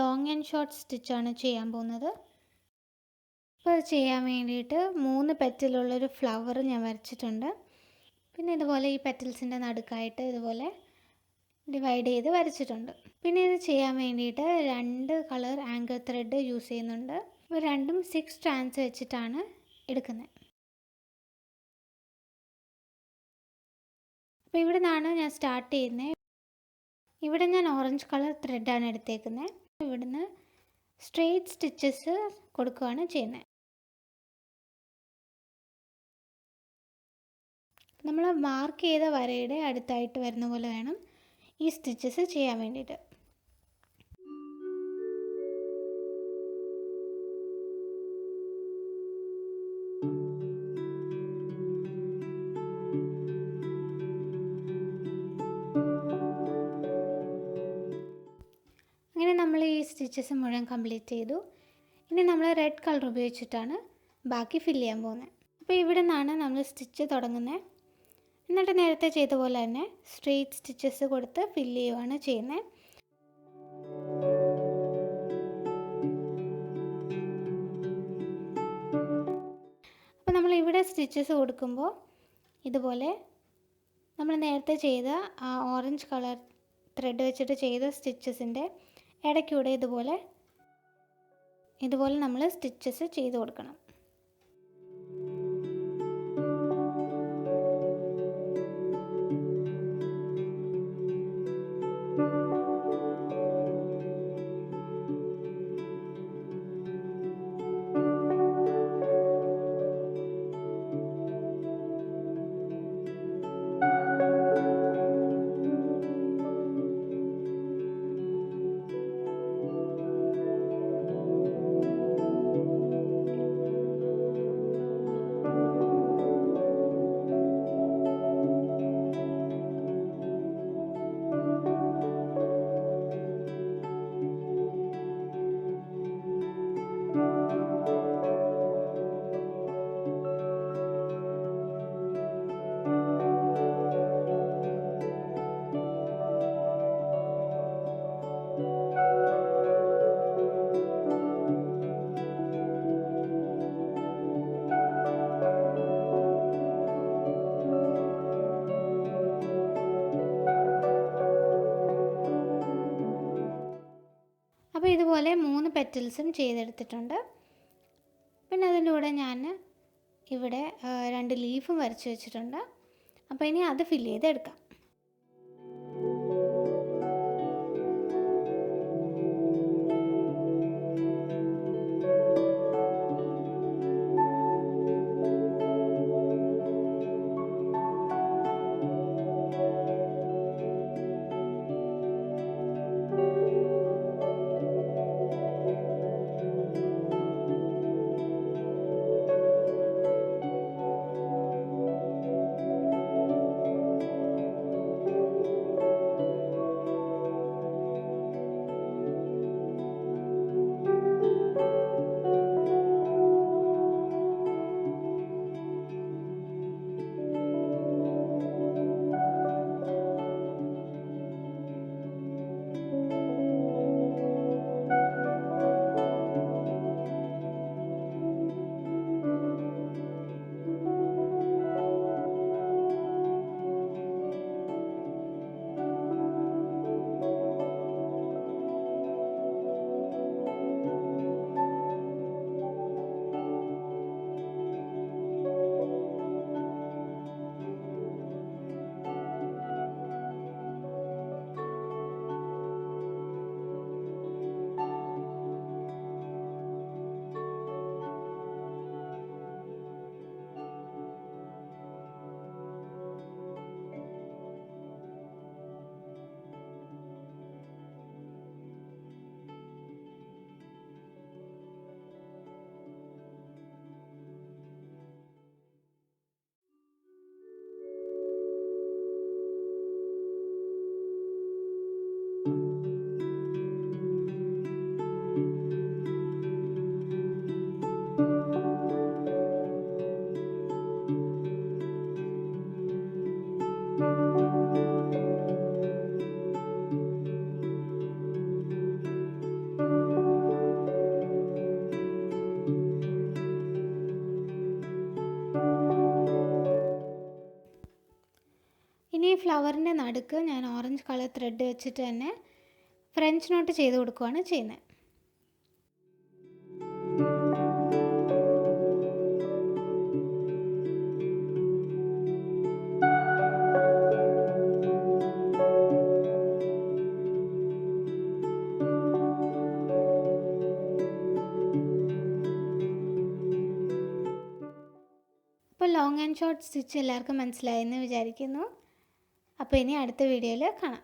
Long and short സ്റ്റിച്ചാണ് ചെയ്യാൻ പോകുന്നത്. അപ്പോൾ അത് ചെയ്യാൻ വേണ്ടിയിട്ട് 3 പെറ്റലുള്ളൊരു ഫ്ലവർ ഞാൻ വരച്ചിട്ടുണ്ട്. പിന്നെ ഇതുപോലെ ഈ പെറ്റൽസിൻ്റെ നടുക്കായിട്ട് ഇതുപോലെ ഡിവൈഡ് ചെയ്ത് വരച്ചിട്ടുണ്ട്. പിന്നെ ഇത് ചെയ്യാൻ വേണ്ടിയിട്ട് 2 കളർ ആങ്കർ ത്രെഡ് യൂസ് ചെയ്യുന്നുണ്ട്. അപ്പോൾ രണ്ടും 6 സ്ട്രാൻഡ്സ് വെച്ചിട്ടാണ് എടുക്കുന്നത്. അപ്പോൾ ഇവിടെ നിന്നാണ് ഞാൻ സ്റ്റാർട്ട് ചെയ്യുന്നത്. ഇവിടെ ഞാൻ ഓറഞ്ച് കളർ ത്രെഡാണ് എടുത്തേക്കുന്നത്. ഇവിടുന്ന് സ്ട്രെയിറ്റ് സ്റ്റിച്ചസ് കൊടുക്കുകയാണ് ചെയ്യുന്നത്. നമ്മൾ മാർക്ക് ചെയ്ത വരയുടെ അടുത്തായിട്ട് വരുന്ന പോലെ വേണം ഈ സ്റ്റിച്ചസ് ചെയ്യാൻ വേണ്ടിയിട്ട്. അങ്ങനെ നമ്മൾ ഈ സ്റ്റിച്ചസ് മുഴുവൻ കംപ്ലീറ്റ് ചെയ്തു. ഇനി നമ്മൾ റെഡ് കളർ ഉപയോഗിച്ചിട്ടാണ് ബാക്കി ഫില്ല് ചെയ്യാൻ പോകുന്നത്. അപ്പോൾ ഇവിടെ നിന്നാണ് നമ്മൾ സ്റ്റിച്ച് തുടങ്ങുന്നത്. എന്നിട്ട് നേരത്തെ ചെയ്ത പോലെ തന്നെ സ്ട്രെയിറ്റ് സ്റ്റിച്ചസ് കൊടുത്ത് ഫില്ല് ചെയ്യുകയാണ് ചെയ്യുന്നത്. അപ്പോൾ നമ്മൾ ഇവിടെ സ്റ്റിച്ചസ് കൊടുക്കുമ്പോൾ ഇതുപോലെ നമ്മൾ നേരത്തെ ചെയ്ത ആ ഓറഞ്ച് കളർ ത്രെഡ് വെച്ചിട്ട് ചെയ്ത സ്റ്റിച്ചസിൻ്റെ ഇടയ്ക്കൂടെ ഇതുപോലെ നമ്മൾ സ്റ്റിച്ചസ് ചെയ്ത് കൊടുക്കണം. അപ്പോൾ ഇതുപോലെ 3 പെറ്റൽസും ചെയ്തെടുത്തിട്ടുണ്ട്. പിന്നെ അതിൻ്റെ കൂടെ ഞാൻ ഇവിടെ 2 ലീഫും വരച്ച് വെച്ചിട്ടുണ്ട്. അപ്പോൾ ഇനി അത് ഫില്ല് ചെയ്തെടുക്കാം. ഇനി ഈ ഫ്ലവറിൻ്റെ നടുക്ക് ഞാൻ ഓറഞ്ച് കളർ ത്രെഡ് വെച്ചിട്ട് തന്നെ ഫ്രഞ്ച് നോട്ട് ചെയ്ത് കൊടുക്കുകയാണ് ചെയ്യുന്നത്. അപ്പോൾ ലോങ് ആൻഡ് ഷോർട്ട് സ്റ്റിച്ച് എല്ലാവർക്കും മനസ്സിലായെന്ന് വിചാരിക്കുന്നു. അപ്പോൾ ഇനി അടുത്ത വീഡിയോയിൽ കാണാം.